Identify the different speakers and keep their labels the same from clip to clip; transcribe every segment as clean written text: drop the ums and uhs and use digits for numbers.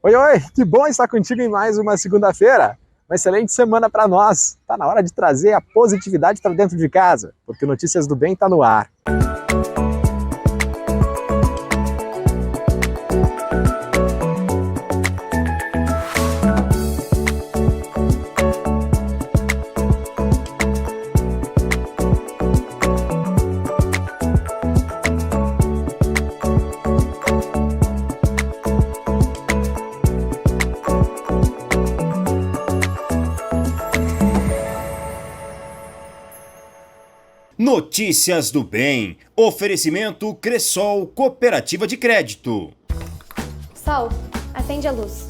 Speaker 1: Oi, oi, que bom estar contigo em mais uma segunda-feira. Uma excelente semana para nós. Tá na hora de trazer a positividade para dentro de casa, porque Notícias do Bem tá no ar.
Speaker 2: Notícias do Bem. Oferecimento Cressol Cooperativa de Crédito.
Speaker 3: Sol, acende a luz.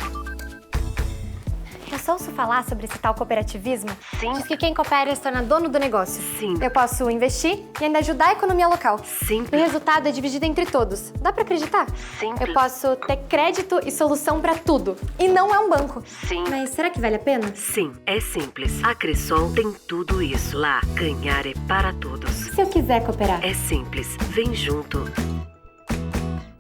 Speaker 3: Eu só ouço falar sobre esse tal cooperativismo.
Speaker 4: Sim.
Speaker 3: Diz que quem coopera se torna dono do negócio.
Speaker 4: Sim.
Speaker 3: Eu posso investir e ainda ajudar a economia local.
Speaker 4: Simples.
Speaker 3: E o resultado é dividido entre todos. Dá pra acreditar?
Speaker 4: Simples.
Speaker 3: Eu posso ter crédito e solução pra tudo. E não é um banco.
Speaker 4: Sim.
Speaker 3: Mas será que vale a pena?
Speaker 4: Sim, é simples. A Cressol tem tudo isso. Lá, ganhar é para todos.
Speaker 3: Se eu quiser cooperar?
Speaker 4: É simples. Vem junto.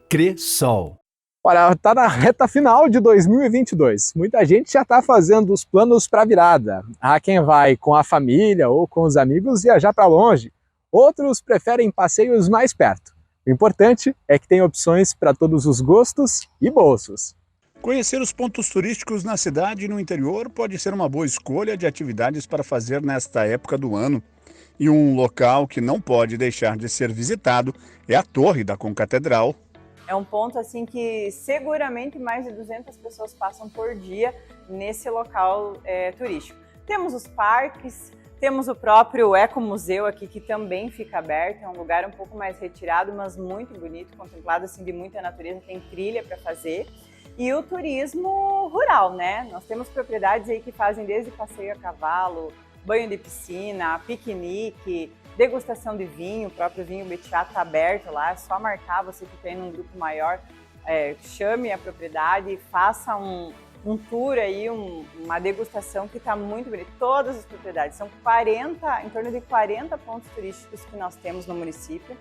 Speaker 5: Cressol.
Speaker 1: Olha, tá na reta final de 2022. Muita gente já está fazendo os planos para a virada. Há quem vai com a família ou com os amigos viajar para longe. Outros preferem passeios mais perto. O importante é que tem opções para todos os gostos e bolsos.
Speaker 6: Conhecer os pontos turísticos na cidade e no interior pode ser uma boa escolha de atividades para fazer nesta época do ano. E um local que não pode deixar de ser visitado é a Torre da Concatedral.
Speaker 7: É um ponto assim que seguramente mais de 200 pessoas passam por dia nesse local turístico. Temos os parques, temos o próprio Ecomuseu aqui que também fica aberto, é um lugar um pouco mais retirado, mas muito bonito, contemplado assim de muita natureza, tem trilha para fazer. E o turismo rural, né? Nós temos propriedades aí que fazem desde passeio a cavalo, banho de piscina, piquenique, degustação de vinho, o próprio vinho Betiá está aberto lá, é só marcar, você que tem um grupo maior, chame a propriedade, faça um tour aí, uma degustação que está muito bonita. Todas as propriedades, são em torno de 40 pontos turísticos que nós temos no município.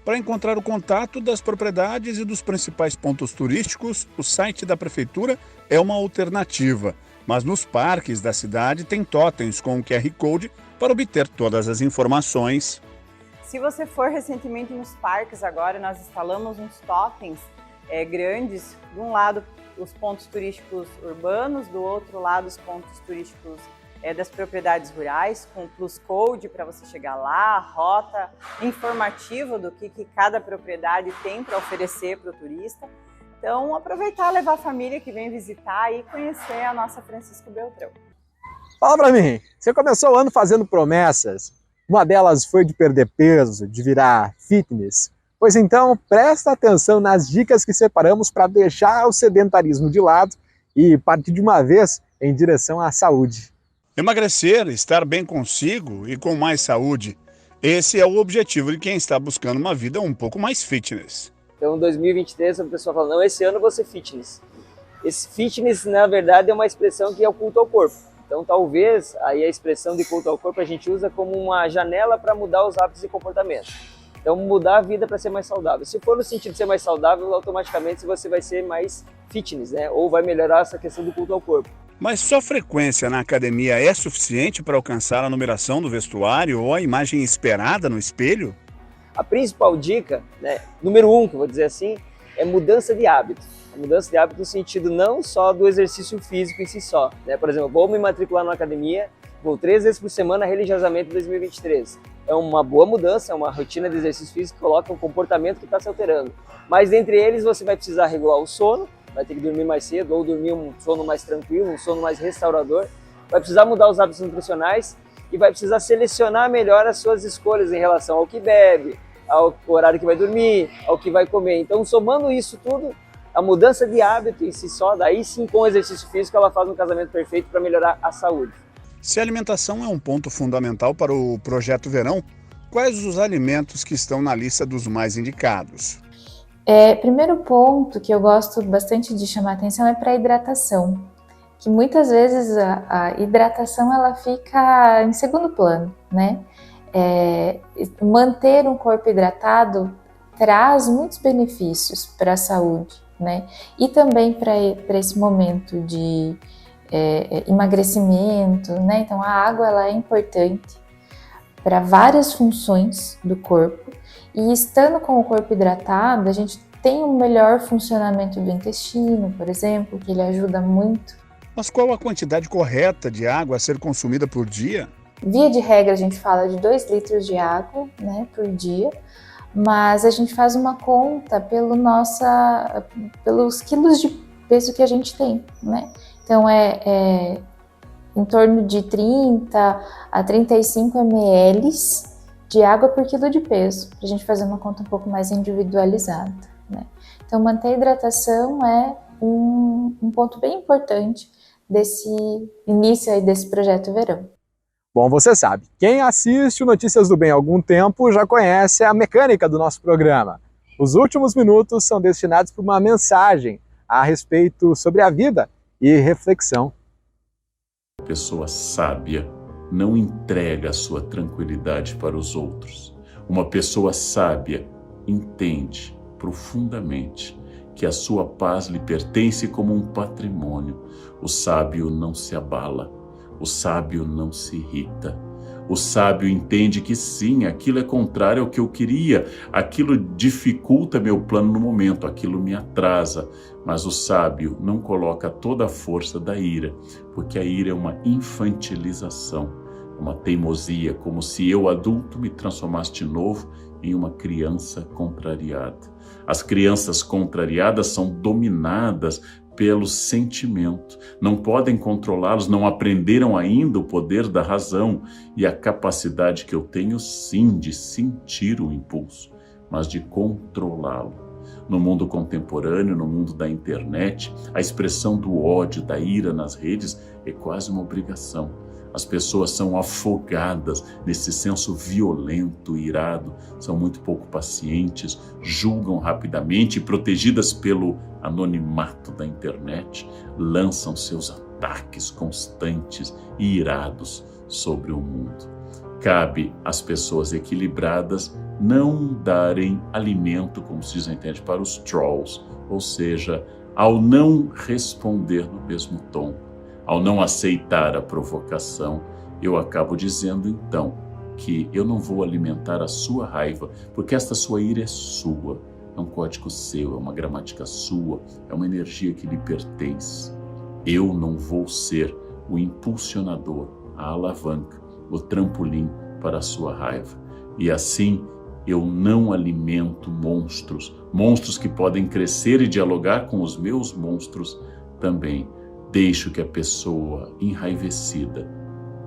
Speaker 6: Para encontrar o contato das propriedades e dos principais pontos turísticos, o site da Prefeitura é uma alternativa. Mas nos parques da cidade tem totens com o QR Code para obter todas as informações.
Speaker 7: Se você for recentemente nos parques agora, nós instalamos uns totens grandes. De um lado, os pontos turísticos urbanos, do outro lado, os pontos turísticos das propriedades rurais, com Plus Code para você chegar lá, rota informativa do que cada propriedade tem para oferecer para o turista. Então, aproveitar, levar a família que vem visitar e conhecer a nossa Francisco Beltrão.
Speaker 1: Fala pra mim, você começou o ano fazendo promessas. Uma delas foi de perder peso, de virar fitness. Pois então, presta atenção nas dicas que separamos para deixar o sedentarismo de lado e partir de uma vez em direção à saúde.
Speaker 6: Emagrecer, estar bem consigo e com mais saúde. Esse é o objetivo de quem está buscando uma vida um pouco mais fitness.
Speaker 8: Então, em 2023, a pessoa fala, não, esse ano eu vou ser fitness. Esse fitness, na verdade, é uma expressão que é o culto ao corpo. Então, talvez, aí a expressão de culto ao corpo a gente usa como uma janela para mudar os hábitos e comportamentos. Então, mudar a vida para ser mais saudável. Se for no sentido de ser mais saudável, automaticamente você vai ser mais fitness, né? Ou vai melhorar essa questão do culto ao corpo.
Speaker 6: Mas só frequência na academia é suficiente para alcançar a numeração do vestuário ou a imagem esperada no espelho?
Speaker 8: A principal dica, né, número 1, que eu vou dizer assim, é mudança de hábito. A mudança de hábito no sentido não só do exercício físico em si só. Né? Por exemplo, vou me matricular na academia, vou 3 vezes por semana religiosamente em 2023. É uma boa mudança, é uma rotina de exercício físico que coloca um comportamento que está se alterando. Mas dentre eles você vai precisar regular o sono, vai ter que dormir mais cedo ou dormir um sono mais tranquilo, um sono mais restaurador. Vai precisar mudar os hábitos nutricionais e vai precisar selecionar melhor as suas escolhas em relação ao que bebe, ao horário que vai dormir, ao que vai comer. Então, somando isso tudo, a mudança de hábito em si só, daí sim com o exercício físico, ela faz um casamento perfeito para melhorar a saúde.
Speaker 6: Se a alimentação é um ponto fundamental para o Projeto Verão, quais os alimentos que estão na lista dos mais indicados?
Speaker 9: Primeiro ponto que eu gosto bastante de chamar a atenção é para a hidratação, que muitas vezes a hidratação ela fica em segundo plano, né? Manter um corpo hidratado traz muitos benefícios para a saúde. né? E também para esse momento de emagrecimento, né? Então a água ela é importante para várias funções do corpo, e estando com o corpo hidratado, a gente tem um melhor funcionamento do intestino, por exemplo, que ele ajuda muito.
Speaker 6: Mas qual a quantidade correta de água a ser consumida por dia?
Speaker 9: Via de regra, a gente fala de 2 litros de água, né, por dia, mas a gente faz uma conta pelos quilos de peso que a gente tem, né? Então é em torno de 30 a 35 ml de água por quilo de peso, para a gente fazer uma conta um pouco mais individualizada, né? Então manter a hidratação é um ponto bem importante desse início aí desse projeto verão.
Speaker 1: Bom, você sabe, quem assiste o Notícias do Bem há algum tempo já conhece a mecânica do nosso programa. Os últimos minutos são destinados para uma mensagem a respeito sobre a vida e reflexão.
Speaker 5: A pessoa sábia não entrega a sua tranquilidade para os outros. Uma pessoa sábia entende profundamente que a sua paz lhe pertence como um patrimônio. O sábio não se abala, o sábio não se irrita. O sábio entende que sim, aquilo é contrário ao que eu queria, aquilo dificulta meu plano no momento, aquilo me atrasa. Mas o sábio não coloca toda a força da ira, porque a ira é uma infantilização, uma teimosia, como se eu, adulto, me transformasse de novo em uma criança contrariada. As crianças contrariadas são dominadas pelo sentimento, não podem controlá-los, não aprenderam ainda o poder da razão e a capacidade que eu tenho sim de sentir o impulso, mas de controlá-lo. No mundo contemporâneo, no mundo da internet, a expressão do ódio, da ira nas redes é quase uma obrigação. As pessoas são afogadas nesse senso violento, irado, são muito pouco pacientes, julgam rapidamente e, protegidas pelo anonimato da internet, lançam seus ataques constantes e irados sobre o mundo. Cabe às pessoas equilibradas não darem alimento, como se diz na internet, para os trolls, ou seja, ao não responder no mesmo tom, ao não aceitar a provocação, eu acabo dizendo então que eu não vou alimentar a sua raiva, porque esta sua ira é sua, é um código seu, é uma gramática sua, é uma energia que lhe pertence. Eu não vou ser o impulsionador, a alavanca, o trampolim para a sua raiva. E assim eu não alimento monstros que podem crescer e dialogar com os meus monstros também. Deixo que a pessoa enraivecida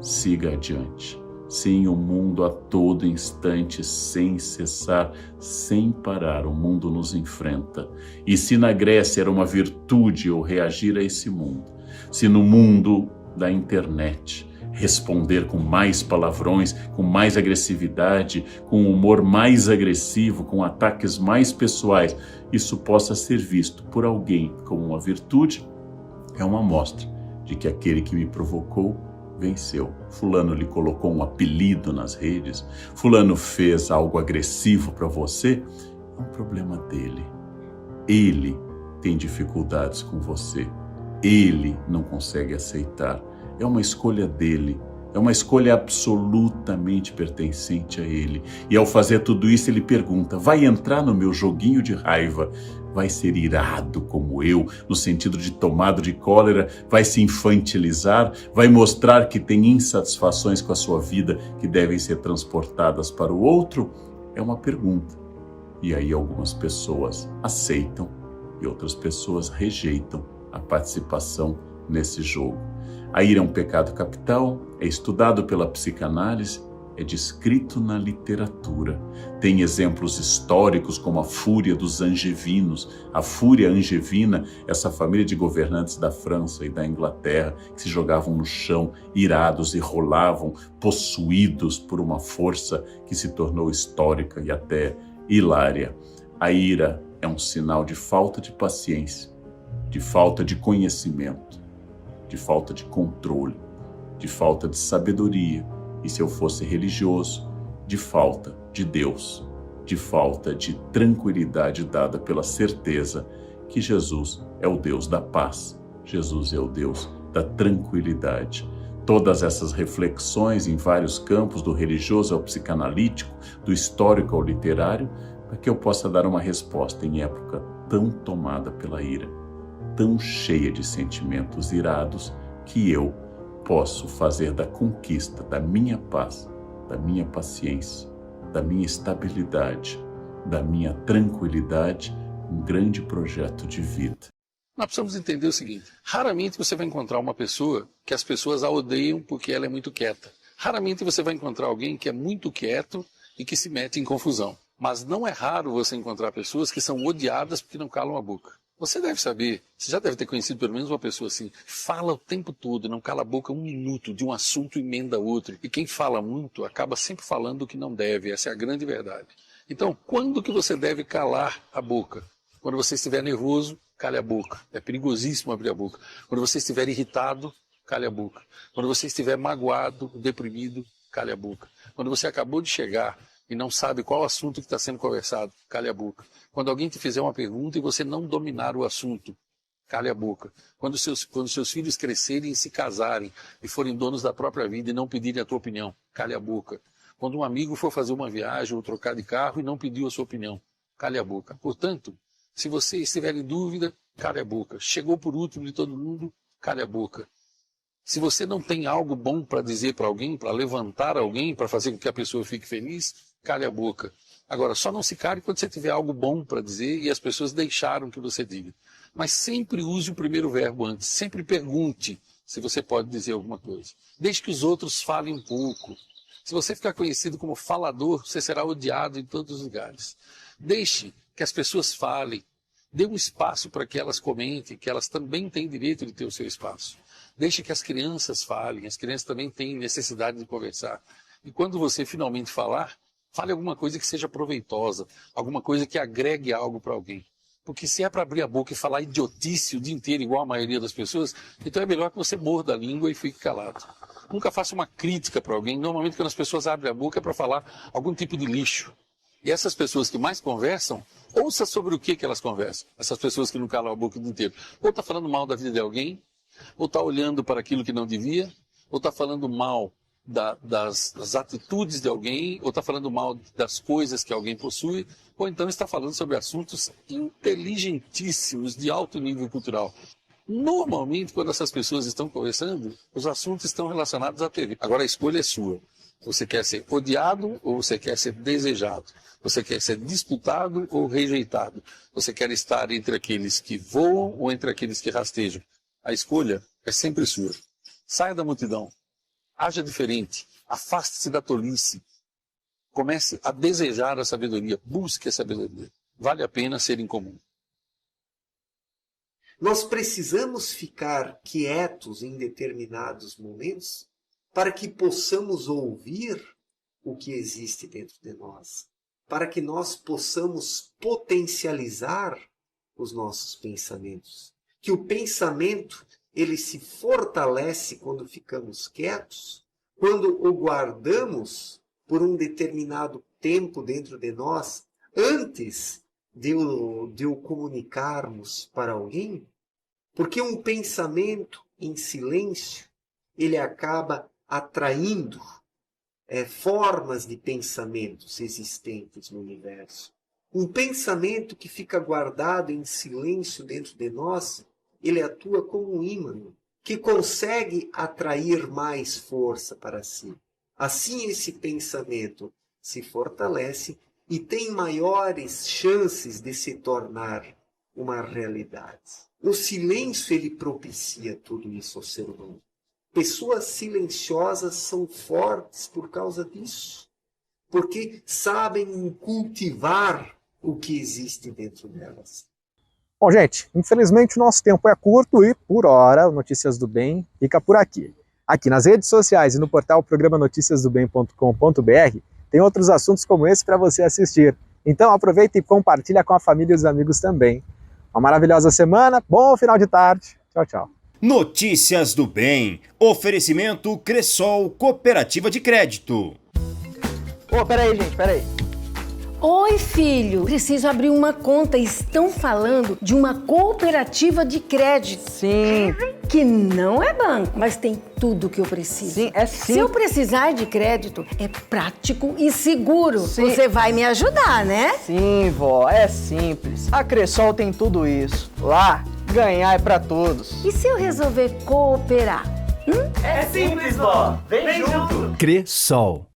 Speaker 5: siga adiante. Sim, o mundo a todo instante, sem cessar, sem parar, o mundo nos enfrenta. E se na Grécia era uma virtude eu reagir a esse mundo, se no mundo da internet responder com mais palavrões, com mais agressividade, com um humor mais agressivo, com ataques mais pessoais, isso possa ser visto por alguém como uma virtude, é uma amostra de que aquele que me provocou venceu. Fulano lhe colocou um apelido nas redes, fulano fez algo agressivo para você, é um problema dele. Ele tem dificuldades com você, ele não consegue aceitar, é uma escolha dele, é uma escolha absolutamente pertencente a ele. E ao fazer tudo isso ele pergunta, vai entrar no meu joguinho de raiva? Vai ser irado como eu, no sentido de tomado de cólera, vai se infantilizar, vai mostrar que tem insatisfações com a sua vida que devem ser transportadas para o outro? É uma pergunta. E aí algumas pessoas aceitam e outras pessoas rejeitam a participação nesse jogo. A ira é um pecado capital, é estudado pela psicanálise, é descrito na literatura. Tem exemplos históricos como a fúria dos angevinos. A fúria angevina, essa família de governantes da França e da Inglaterra que se jogavam no chão, irados e rolavam, possuídos por uma força que se tornou histórica e até hilária. A ira é um sinal de falta de paciência, de falta de conhecimento, de falta de controle, de falta de sabedoria. E se eu fosse religioso, de falta de Deus, de falta de tranquilidade dada pela certeza que Jesus é o Deus da paz, Jesus é o Deus da tranquilidade. Todas essas reflexões em vários campos, do religioso ao psicanalítico, do histórico ao literário, para que eu possa dar uma resposta em época tão tomada pela ira, tão cheia de sentimentos irados, que eu posso fazer da conquista da minha paz, da minha paciência, da minha estabilidade, da minha tranquilidade, um grande projeto de vida.
Speaker 10: Nós precisamos entender o seguinte: raramente você vai encontrar uma pessoa que as pessoas a odeiam porque ela é muito quieta. Raramente você vai encontrar alguém que é muito quieto e que se mete em confusão. Mas não é raro você encontrar pessoas que são odiadas porque não calam a boca. Você deve saber, você já deve ter conhecido pelo menos uma pessoa assim, fala o tempo todo, não cala a boca um minuto, de um assunto emenda outro. E quem fala muito acaba sempre falando o que não deve, essa é a grande verdade. Então, quando que você deve calar a boca? Quando você estiver nervoso, cale a boca. É perigosíssimo abrir a boca. Quando você estiver irritado, cale a boca. Quando você estiver magoado, deprimido, cale a boca. Quando você acabou de chegar e não sabe qual assunto que está sendo conversado, cale a boca. Quando alguém te fizer uma pergunta e você não dominar o assunto, cale a boca. Quando seus filhos crescerem e se casarem e forem donos da própria vida e não pedirem a tua opinião, cale a boca. Quando um amigo for fazer uma viagem ou trocar de carro e não pediu a sua opinião, cale a boca. Portanto, se você estiver em dúvida, cale a boca. Chegou por último de todo mundo, cale a boca. Se você não tem algo bom para dizer para alguém, para levantar alguém, para fazer com que a pessoa fique feliz, cale a boca. Agora, só não se cale quando você tiver algo bom para dizer e as pessoas deixaram que você diga. Mas sempre use o primeiro verbo antes. Sempre pergunte se você pode dizer alguma coisa. Deixe que os outros falem um pouco. Se você ficar conhecido como falador, você será odiado em todos os lugares. Deixe que as pessoas falem. Dê um espaço para que elas comentem, que elas também têm direito de ter o seu espaço. Deixe que as crianças falem. As crianças também têm necessidade de conversar. E quando você finalmente falar, fale alguma coisa que seja proveitosa, alguma coisa que agregue algo para alguém. Porque se é para abrir a boca e falar idiotice o dia inteiro, igual a maioria das pessoas, então é melhor que você morda a língua e fique calado. Nunca faça uma crítica para alguém. Normalmente, quando as pessoas abrem a boca, é para falar algum tipo de lixo. E essas pessoas que mais conversam, ouça sobre o que elas conversam. Essas pessoas que não calam a boca o dia inteiro. Ou está falando mal da vida de alguém, ou está olhando para aquilo que não devia, ou está falando mal das atitudes de alguém, ou está falando mal das coisas que alguém possui, ou então está falando sobre assuntos inteligentíssimos, de alto nível cultural. Normalmente, quando essas pessoas estão conversando, os assuntos estão relacionados à TV. Agora a escolha é sua. Você quer ser odiado ou você quer ser desejado? Você quer ser disputado ou rejeitado? Você quer estar entre aqueles que voam ou entre aqueles que rastejam? A escolha é sempre sua. Saia da multidão. Haja diferente, afaste-se da tolice, comece a desejar a sabedoria, busque a sabedoria. Vale a pena ser incomum.
Speaker 11: Nós precisamos ficar quietos em determinados momentos para que possamos ouvir o que existe dentro de nós, para que nós possamos potencializar os nossos pensamentos. Que o pensamento ele se fortalece quando ficamos quietos, quando o guardamos por um determinado tempo dentro de nós, antes de o comunicarmos para alguém, porque um pensamento em silêncio, ele acaba atraindo formas de pensamentos existentes no universo. Um pensamento que fica guardado em silêncio dentro de nós, ele atua como um ímã, que consegue atrair mais força para si. Assim, esse pensamento se fortalece e tem maiores chances de se tornar uma realidade. O silêncio, ele propicia tudo isso ao ser humano. Pessoas silenciosas são fortes por causa disso, porque sabem cultivar o que existe dentro delas.
Speaker 1: Bom, gente, infelizmente o nosso tempo é curto e, por hora, o Notícias do Bem fica por aqui. Aqui nas redes sociais e no portal programanoticiasdobem.com.br tem outros assuntos como esse para você assistir. Então aproveita e compartilha com a família e os amigos também. Uma maravilhosa semana, bom final de tarde. Tchau, tchau.
Speaker 2: Notícias do Bem. Oferecimento Cressol Cooperativa de Crédito.
Speaker 12: Peraí, gente, peraí. Oi, filho. Preciso abrir uma conta. Estão falando de uma cooperativa de crédito.
Speaker 13: Sim.
Speaker 12: Que não é banco, mas tem tudo o que eu preciso.
Speaker 13: Sim, é sim.
Speaker 12: Se eu precisar de crédito, é prático e seguro.
Speaker 13: Sim.
Speaker 12: Você vai me ajudar, né?
Speaker 13: Sim, vó, é simples. A Cressol tem tudo isso. Lá, ganhar é pra todos.
Speaker 12: E se eu resolver cooperar?
Speaker 14: É simples, vó. Vem junto.
Speaker 15: Cressol.